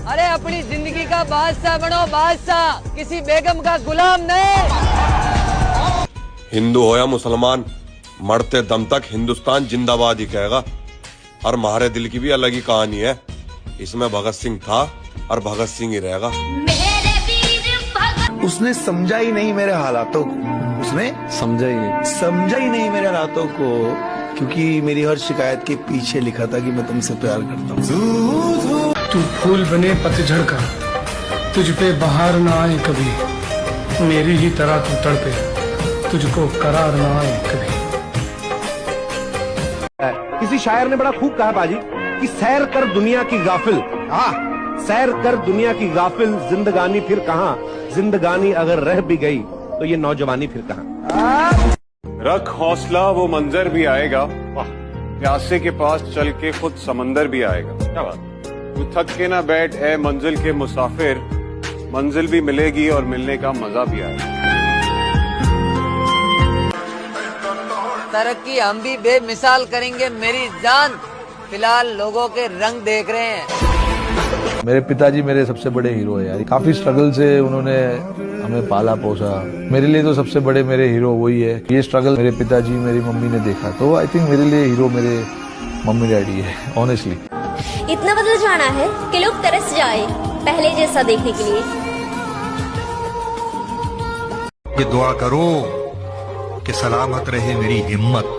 अरे अपनी जिंदगी का बादशाह बनो, बादशाह, किसी बेगम का गुलाम नहीं। हिंदू हो या मुसलमान, मरते दम तक हिंदुस्तान जिंदाबाद ही कहेगा। और हमारे दिल की भी अलग ही कहानी है, इसमें भगत सिंह था और भगत सिंह ही रहेगा। उसने समझा ही नहीं मेरे हालातों को, उसने समझा ही नहीं मेरे हालातों को, क्योंकि मेरी हर शिकायत के पीछे लिखा था कि मैं तुमसे प्यार करता हूँ। तू फूल बने पतझड़ का, तुझ पे बहार ना आए कभी, मेरी ही तरह तू तड़पे, तुझको करार ना आए कभी। किसी शायर ने बड़ा खूब कहा बाजी कि सैर कर दुनिया की गाफिल, सैर कर दुनिया की गाफिल, जिंदगानी फिर कहाँ, जिंदगानी अगर रह भी गई तो ये नौजवानी फिर कहाँ। रख हौसला, वो मंजर भी आएगा, प्यासे के पास चल के खुद समंदर भी आएगा। क्या बात। तू थक के ना बैठ ए मंजिल के मुसाफिर, मंजिल भी मिलेगी और मिलने का मजा भी आएगा। तरक्की हम भी बेमिसाल करेंगे मेरी जान, फिलहाल लोगों के रंग देख रहे हैं। मेरे पिताजी मेरे सबसे बड़े हीरो है यार, काफी स्ट्रगल से उन्होंने हमें पाला पोसा। मेरे लिए तो सबसे बड़े मेरे हीरो वही है। ये स्ट्रगल मेरे पिताजी मेरी मम्मी ने देखा, तो आई थिंक मेरे लिए हीरो मेरे मम्मी डैडी है, ऑनेस्टली। इतना बदल जाना है कि लोग तरस जाए पहले जैसा देखने के लिए। ये दुआ करो कि सलामत रहे मेरी हिम्मत,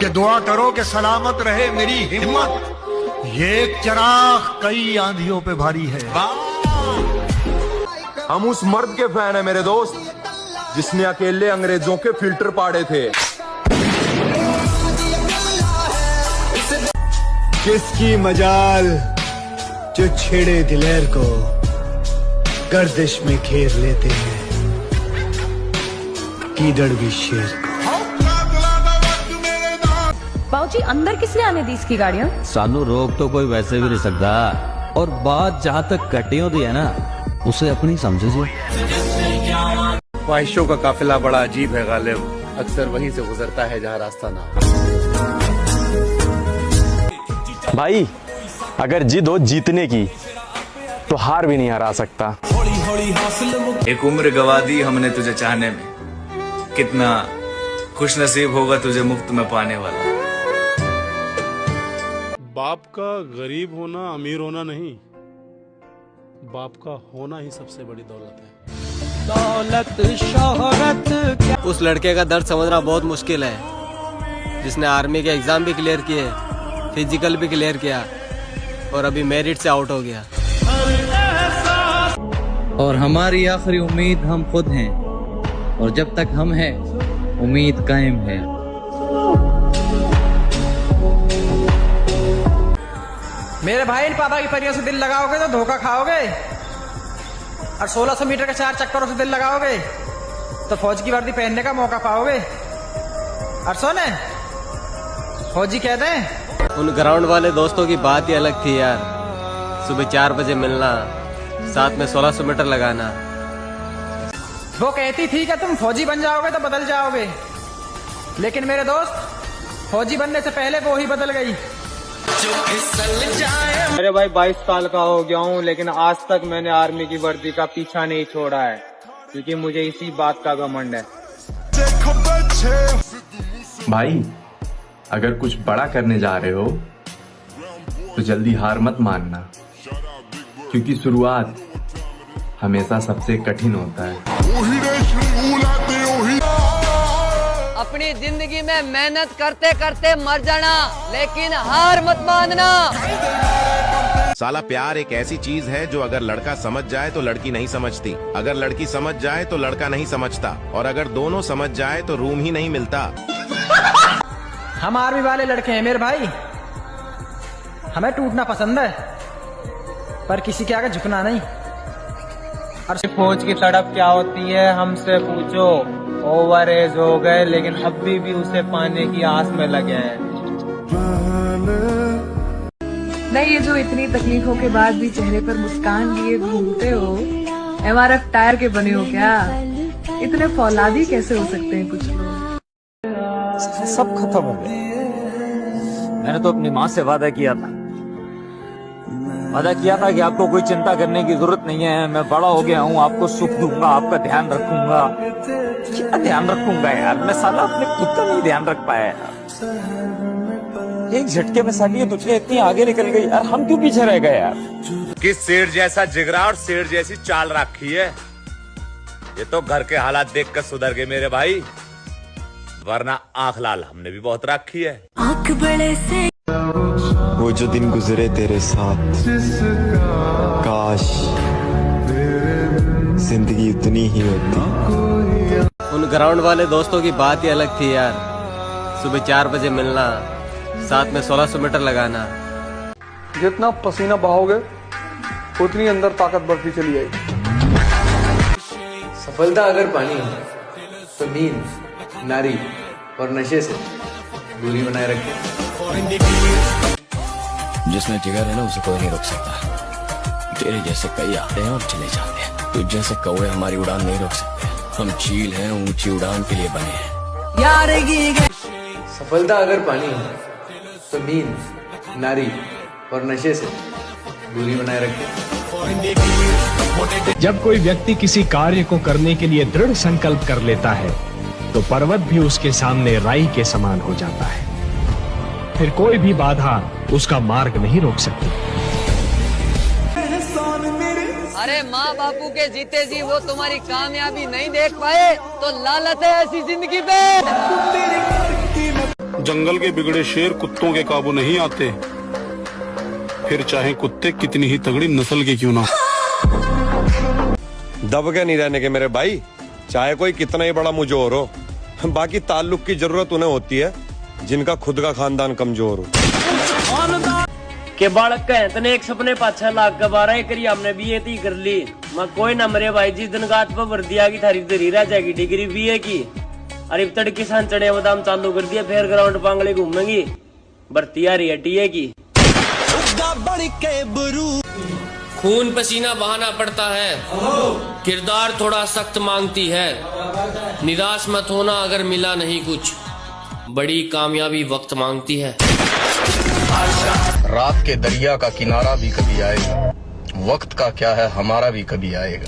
कि दुआ करो कि सलामत रहे मेरी हिम्मत। ये एक चिराग कई आंधियों पे भारी है। हम उस मर्द के फैन है मेरे दोस्त, जिसने अकेले अंग्रेजों के फिल्टर पाड़े थे। किसकी मजाल जो छेड़े दिलेर को, गर्दिश में घेर लेते हैं कीदड़ भी शेर को। बाबूजी अंदर किसने आने दी इसकी गाड़ियाँ? सानू रोक तो कोई वैसे भी नहीं सकता, और बात जहाँ तक कटियों दी है ना, उसे अपनी समझे जो। ख्वाहिशों का काफिला बड़ा अजीब है गालिब, अक्सर वहीं से गुजरता है जहाँ रास्ता ना। भाई अगर जिद हो जीतने की तो हार भी नहीं हरा सकता। एक उम्र गवा दी हमने तुझे चाहने में, कितना खुश नसीब होगा तुझे मुफ्त में पाने वाला। बाप का गरीब होना अमीर होना नहीं, बाप का होना ही सबसे बड़ी दौलत है। दौलत शोहरत। उस लड़के का दर्द समझना बहुत मुश्किल है, जिसने आर्मी के एग्जाम भी क्लियर किए, फिजिकल भी क्लियर किया और अभी मेरिट से आउट हो गया। और हमारी आखिरी उम्मीद हम खुद हैं, और जब तक हम हैं उम्मीद कायम है। मेरे भाई, इन पापा की परियों से दिल लगाओगे तो धोखा खाओगे, और 1600 मीटर के 4 चक्करों से दिल लगाओगे तो फौज की वर्दी पहनने का मौका पाओगे। और सुने, फौजी कहते हैं उन ग्राउंड वाले दोस्तों की बात ही अलग थी यार। सुबह 4 बजे मिलना, साथ में 1600 मीटर लगाना। वो कहती थी कि तुम फौजी बन जाओगे तो बदल जाओगे, लेकिन मेरे दोस्त, फौजी बनने से पहले वो ही बदल गई। अरे भाई 22 साल का हो गया हूँ, लेकिन आज तक मैंने आर्मी की वर्दी का पीछा नहीं छोड़ा है, क्योंकि मुझे इसी बात का घमंड है। भाई अगर कुछ बड़ा करने जा रहे हो तो जल्दी हार मत मानना, क्योंकि शुरुआत हमेशा सबसे कठिन होता है। अपनी जिंदगी में मेहनत करते करते मर जाना, लेकिन हार मत मानना। साला प्यार एक ऐसी चीज है जो अगर लड़का समझ जाए तो लड़की नहीं समझती, अगर लड़की समझ जाए तो लड़का नहीं समझता, और अगर दोनों समझ जाए तो रूम ही नहीं मिलता। हम आर्मी वाले लड़के हैं मेरे भाई, हमें टूटना पसंद है पर किसी के आगे झुकना नहीं। और फौज की तड़प क्या होती है हमसे पूछो। ओवर एज हो गए, लेकिन अभी भी उसे पाने की आस में लगे हैं। नहीं, ये जो इतनी तकलीफों के बाद भी चेहरे पर मुस्कान लिए घूमते हो, MRF टायर के बने हो क्या? इतने फौलादी कैसे हो सकते हैं कुछ लोग? सब खत्म हो गया। मैंने तो अपनी माँ से वादा किया था, वादा किया था कि आपको कोई चिंता करने की जरूरत नहीं है, मैं बड़ा हो गया हूँ, आपको सुख दूंगा, आपका ध्यान रखूंगा। क्या ध्यान रखूंगा यार, मैं साला अपने खुद का नहीं ध्यान रख पाया यार। एक झटके में साली ये दुनिया इतनी आगे निकल गई यार, हम क्यों पीछे रह गए यार। किस शेर जैसा जिगरा और शेर जैसी चाल रखी है। ये तो घर के हालात देखकर सुधर गए मेरे भाई, वरना आंख लाल हमने भी बहुत रखी है। आंख बड़े से वो जो दिन गुजरे तेरे साथ, काश जिंदगी इतनी ही होती। उन ग्राउंड वाले दोस्तों की बात ही अलग थी यार। सुबह 4 बजे मिलना, साथ में 1600 मीटर लगाना। जितना पसीना बहाओगे उतनी अंदर ताकत बढ़ती चली जाएगी। सफलता अगर पानी है तो नींद, नारी और नशे से दूरी बनाए रखें। जिसमें जिगर है ना उसे कोई नहीं रोक सकता। तेरे जैसे कई आते हैं और चले जाते हैं, तुझ जैसे कौवे हमारी उड़ान नहीं रोक सकते। हम चील हैं, ऊंची उड़ान के लिए बने हैं। सफलता अगर पानी है तो नींद, नारी और नशे से दूरी बनाए रखें। जब कोई व्यक्ति किसी कार्य को करने के लिए दृढ़ संकल्प कर लेता है तो पर्वत भी उसके सामने राई के समान हो जाता है। फिर कोई भी बाधा उसका मार्ग नहीं रोक सकती। अरे माँ बापू के जीते जी वो तुम्हारी कामयाबी नहीं देख पाए तो लालच है ऐसी जिंदगी पे। जंगल के बिगड़े शेर कुत्तों के काबू नहीं आते, फिर चाहे कुत्ते कितनी ही तगड़ी नस्ल के क्यों ना। दब के नहीं रहने के मेरे भाई, चाहे कोई कितना ही बड़ा मुजोर हो। बाकी ताल्लुक की जरूरत उन्हें होती है जिनका खुद का खानदान कमजोर हो। के बालक कहे तने एक सपने 5-6 लाख का 12 करी हमने बीए ती कर ली। मैं कोई ना मरे भाई, जिस दिन गात पर वर्दी आ गई थारी धरी रह जाएगी डिग्री बीए की। अरे तड़ किसान चढ़े बादाम चालू कर दिया, फिर ग्राउंड पांगले घूमेंगी, भर्ती आ रही है टीए की। खून पसीना बहाना पड़ता है, किरदार थोड़ा सख्त मांगती है। निराश मत होना अगर मिला नहीं कुछ, बड़ी कामयाबी वक्त मांगती है। रात के दरिया का किनारा भी कभी आएगा, वक्त का क्या है हमारा भी कभी आएगा।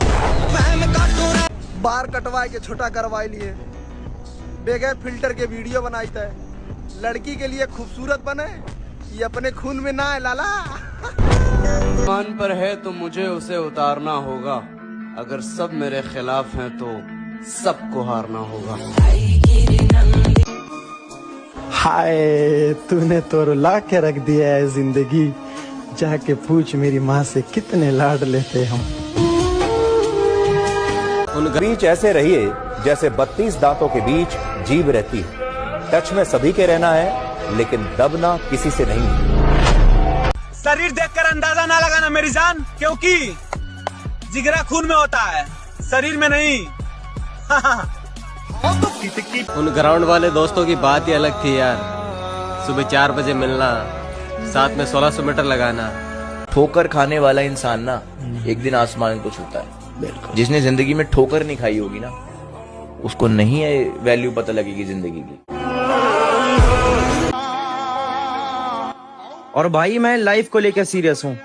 बार कटवाए के छोटा करवाए लिए, बगैर फिल्टर के वीडियो बनाई है। लड़की के लिए खूबसूरत बने, ये अपने खून में ना है लाला। मान पर है तो मुझे उसे उतारना होगा, अगर सब मेरे खिलाफ हैं तो सबको हारना होगा। हाय तूने तो रुला के रख दिया है जिंदगी, जाके पूछ मेरी माँ से कितने लाड लेते हम। उन बीच ऐसे रहिए जैसे 32 दांतों के बीच जीभ रहती है। टच में सभी के रहना है, लेकिन दबना किसी से नहीं। शरीर देखकर अंदाजा ना लगाना मेरी जान, क्योंकि जिगरा खून में होता है, शरीर में नहीं। उन ग्राउंड वाले दोस्तों की बात ही अलग थी यार। सुबह 4 बजे मिलना, साथ में 1600 मीटर लगाना। ठोकर खाने वाला इंसान ना एक दिन आसमान को छूता है। जिसने जिंदगी में ठोकर नहीं खाई होगी ना, उसको नहीं है वैल्यू पता लगेगी जिंदगी की। और भाई मैं लाइफ को लेकर सीरियस हूँ,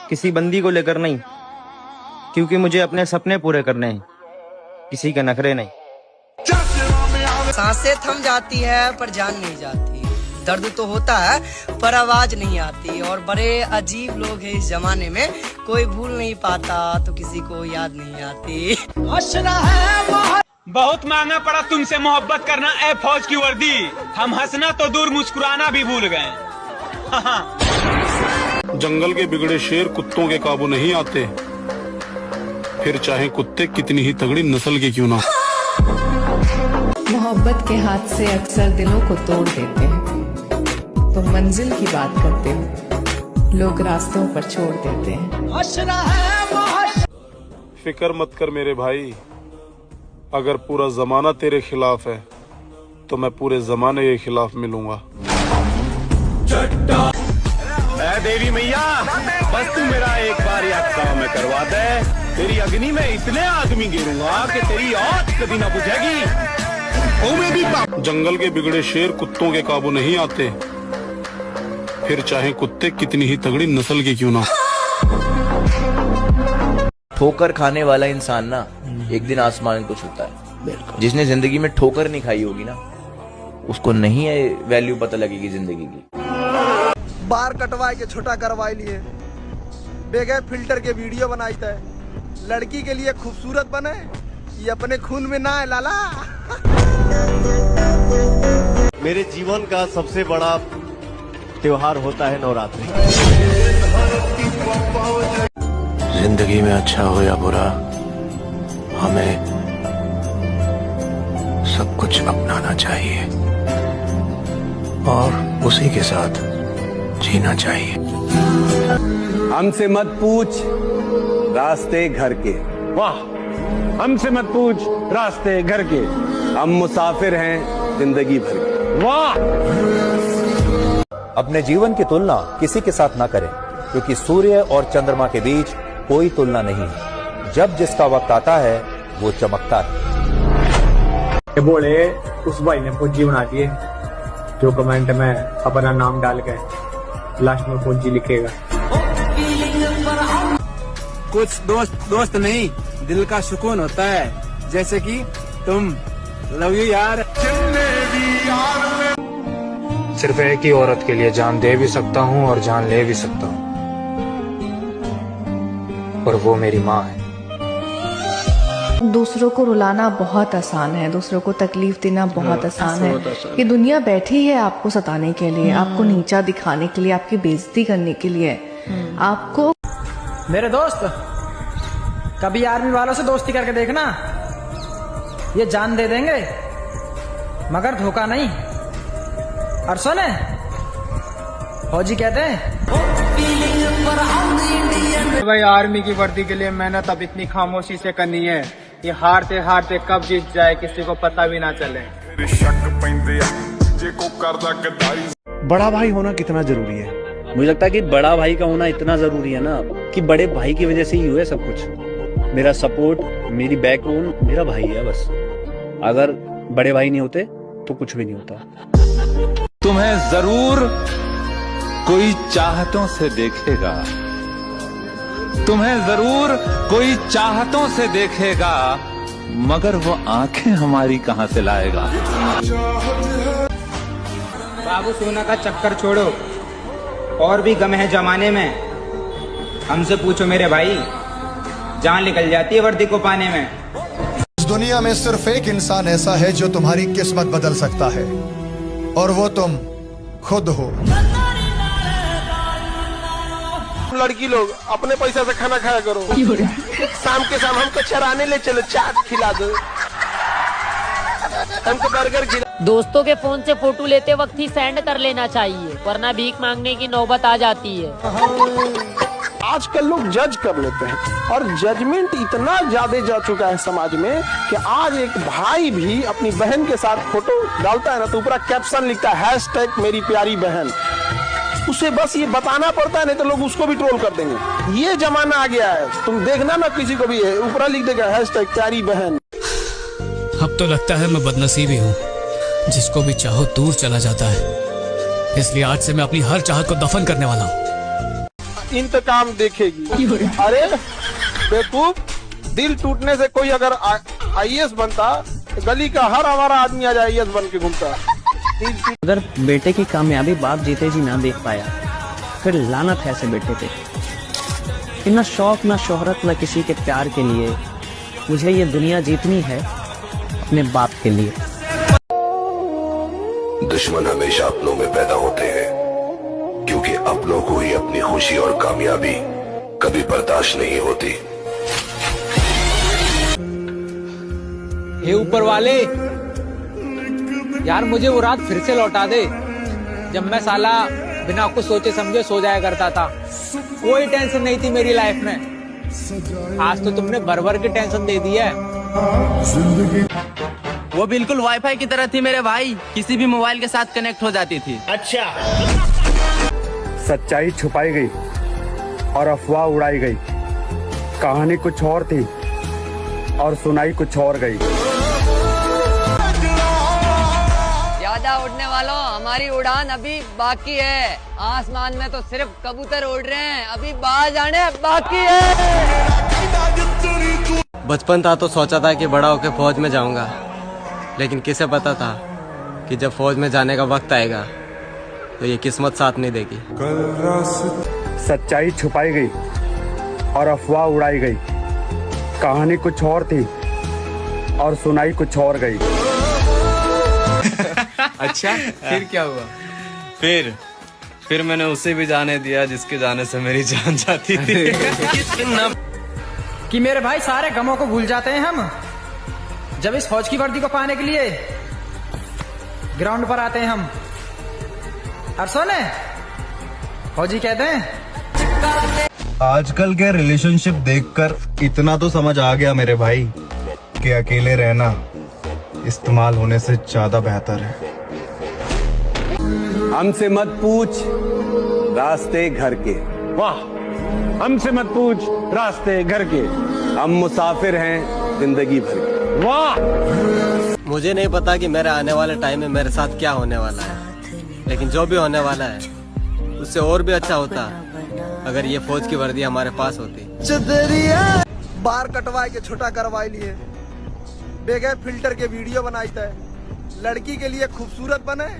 किसी बंदी को लेकर नहीं, क्योंकि मुझे अपने सपने पूरे करने हैं, किसी के नखरे नहीं। सांसें थम जाती है पर जान नहीं जाती, दर्द तो होता है पर आवाज नहीं आती। और बड़े अजीब लोग हैं इस जमाने में, कोई भूल नहीं पाता तो किसी को याद नहीं आती। बहुत महंगा पड़ा तुमसे मोहब्बत करना ए फौज की वर्दी, हम हंसना तो दूर मुस्कुराना भी भूल गए। जंगल के बिगड़े शेर कुत्तों के काबू नहीं आते, फिर चाहे कुत्ते कितनी ही तगड़ी नस्ल के क्यों ना। मोहब्बत के हाथ से अक्सर दिलों को तोड़ देते हैं, तो मंजिल की बात करते हो लोग रास्तों पर छोड़ देते हैं। फिक्र मत कर मेरे भाई, अगर पूरा जमाना तेरे खिलाफ है तो मैं पूरे जमाने के खिलाफ मिलूंगा। देवी मैया, बस तू मेरा एक बार याद काम में करवा दे, तेरी अग्नि में इतने आदमी गिरूंगा कि तेरी औत कभी ना बुझेगी। जंगल के बिगड़े शेर कुत्तों के काबू नहीं आते, फिर चाहे कुत्ते कितनी ही तगड़ी नस्ल के क्यों ना। ठोकर खाने वाला इंसान ना एक दिन आसमान को छूता है। जिसने जिंदगी में ठोकर नहीं खाई होगी ना, उसको नहीं है वैल्यू पता लगेगी जिंदगी की। बार कटवाए के छोटा करवाई लिए, बगैर फिल्टर के वीडियो बनाई है। लड़की के लिए खूबसूरत बने, ये अपने खून में ना है लाला। मेरे जीवन का सबसे बड़ा त्योहार होता है नवरात्रि। जिंदगी में अच्छा हो या बुरा, हमें सब कुछ अपनाना चाहिए और उसी के साथ जीना चाहिए। हमसे मत पूछ रास्ते घर के, वाह, हमसे मत पूछ रास्ते घर के, हम मुसाफिर हैं जिंदगी भर के, वाह। अपने जीवन की तुलना किसी के साथ ना करें, क्योंकि सूर्य और चंद्रमा के बीच कोई तुलना नहीं है। जब जिसका वक्त आता है वो चमकता है। बोले उस भाई ने फौजी बना दिए, जो कमेंट में अपना नाम डाल के लास्ट में फौजी लिखेगा। कुछ दोस्त नहीं, दिल का सुकून होता है, जैसे कि तुम। लव यू यार। सिर्फ एक ही औरत के लिए जान दे भी सकता हूँ और जान ले भी सकता हूँ, और वो मेरी माँ है। दूसरों को रुलाना बहुत आसान है, दूसरों को तकलीफ देना बहुत आसान है। ये दुनिया बैठी है आपको सताने के लिए, आपको नीचा दिखाने के लिए, आपकी बेइज्जती करने के लिए। आपको मेरे दोस्त, कभी आर्मी वालों से दोस्ती करके देखना, ये जान दे देंगे मगर धोखा नहीं। और सुने, फौजी कहते हैं भाई आर्मी की वर्दी के लिए मेहनत अब इतनी खामोशी से करनी है, ये हारते हारते कब जीत जाए किसी को पता भी ना चले। बड़ा भाई होना कितना जरूरी है? मुझे लगता है कि बड़ा भाई का होना इतना जरूरी है ना, कि बड़े भाई की वजह से ही हुआ है सब कुछ। मेरा सपोर्ट, मेरी बैकबोन मेरा भाई है बस। अगर बड़े भाई नहीं होते तो कुछ भी नहीं होता। तुम्हें जरूर कोई चाहतों से देखेगा, तुम्हें जरूर कोई चाहतों से देखेगा, मगर वो आंखें हमारी कहां से लाएगा। बाबू सोना का चक्कर छोड़ो, और भी गम है जमाने में। हमसे पूछो मेरे भाई, जान निकल जाती है वर्दी को पाने में। इस दुनिया में सिर्फ एक इंसान ऐसा है जो तुम्हारी किस्मत बदल सकता है, और वो तुम खुद हो। लड़की लोग अपने पैसा से खाना खाया करो, शाम के शाम हमको चराने ले चलो, चाट खिला दो, हमको बर्गर खिला। दोस्तों के फोन से फोटो लेते वक्त ही सेंड कर लेना चाहिए, वरना भीख मांगने की नौबत आ जाती है। आजकल लोग जज कर लेते हैं, और जजमेंट इतना ज्यादा जा चुका है समाज में कि आज एक भाई भी अपनी बहन के साथ फोटो डालता है ना, तो ऊपर कैप्शन लिखता है हैशटैग मेरी प्यारी बहन। उसे बस ये बताना पड़ता है, नहीं तो लोग उसको भी ट्रोल कर देंगे। ये जमाना आ गया है, तुम देखना ना किसी को भी ऊपर लिख देगा हैशटैग प्यारी बहन। अब तो लगता है मैं बदनसीब ही हूँ, जिसको भी चाहो दूर चला जाता है। इसलिए आज से मैं अपनी हर चाहत को दफन करने वाला हूँ। इंतकाम देखेगी। अरे बेवकूफ, दिल टूटने से कोई अगर IAS बनता, गली का हर हमारा आदमी आज IAS बन के घूमता। अगर बेटे की कामयाबी बाप जीते जी ना देख पाया, फिर लानत है ऐसे बेटे पे। इतना शौक, ना शोहरत, ना किसी के प्यार के लिए। मुझे ये दुनिया जीतनी है अपने बाप के लिए। दुश्मन हमेशा अपनों में पैदा होते हैं, क्योंकि अपनों को ही अपनी खुशी और कामयाबी कभी बर्दाश्त नहीं होती। हे ऊपर वाले, यार मुझे वो रात फिर से लौटा दे जब मैं साला बिना कुछ सोचे समझे सो जाया करता था। कोई टेंशन नहीं थी मेरी लाइफ में। आज तो तुमने भर भर के टेंशन दे दी है। वो बिल्कुल वाईफाई की तरह थी मेरे भाई, किसी भी मोबाइल के साथ कनेक्ट हो जाती थी। अच्छा, सच्चाई छुपाई गई और अफवाह उड़ाई गई। कहानी कुछ और थी और सुनाई कुछ और गई। ज्यादा उड़ने वालों, हमारी उड़ान अभी बाकी है। आसमान में तो सिर्फ कबूतर उड़ रहे हैं, अभी बाहर जाने बाकी है। बचपन था तो सोचा था कि बड़ा होकर फौज में जाऊंगा, लेकिन किसे पता था कि जब फौज में जाने का वक्त आएगा तो ये किस्मत साथ नहीं देगी। सच्चाई छुपाई गई और अफवाह उड़ाई गई। कहानी कुछ और थी और सुनाई कुछ और गई। अच्छा, फिर क्या हुआ? फिर मैंने उसे भी जाने दिया जिसके जाने से मेरी जान जाती थी। कि मेरे भाई सारे गमों को भूल जाते हैं हम जब इस फौज की वर्दी को पाने के लिए ग्राउंड पर आते हैं हम। और सुने, फौजी कहते हैं आजकल के रिलेशनशिप देखकर इतना तो समझ आ गया मेरे भाई कि अकेले रहना इस्तेमाल होने से ज्यादा बेहतर है। हमसे मत पूछ रास्ते घर के। वाह, हमसे मत पूछ रास्ते घर के, हम मुसाफिर हैं जिंदगी भर के। वाह। मुझे नहीं पता कि मेरे आने वाले टाइम में मेरे साथ क्या होने वाला है, लेकिन जो भी होने वाला है उससे और भी अच्छा होता अगर ये फौज की वर्दी हमारे पास होती। बार कटवा के छोटा करवा लिए, बगैर फिल्टर के वीडियो बनाई था। लड़की के लिए खूबसूरत बने,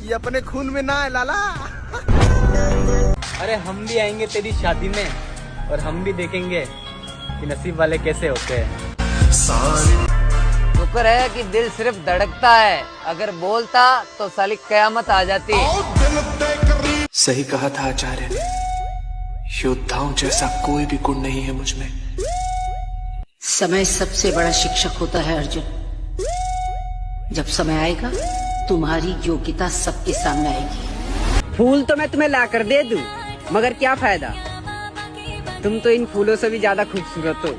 ये अपने खून में ना है लाला। अरे हम भी आएंगे तेरी शादी में और हम भी देखेंगे कि नसीब वाले कैसे होते हैं। शुक्र है कि दिल सिर्फ धड़कता है, अगर बोलता तो साली कयामत आ जाती। सही कहा था आचार्य ने, योद्धाओं जैसा कोई भी गुण नहीं है मुझ में। समय सबसे बड़ा शिक्षक होता है अर्जुन। जब समय आएगा तुम्हारी योग्यता सबके सामने आएगी। फूल तो मैं तुम्हें ला कर दे दूं, मगर क्या फायदा, तुम तो इन फूलों से भी ज्यादा खूबसूरत हो।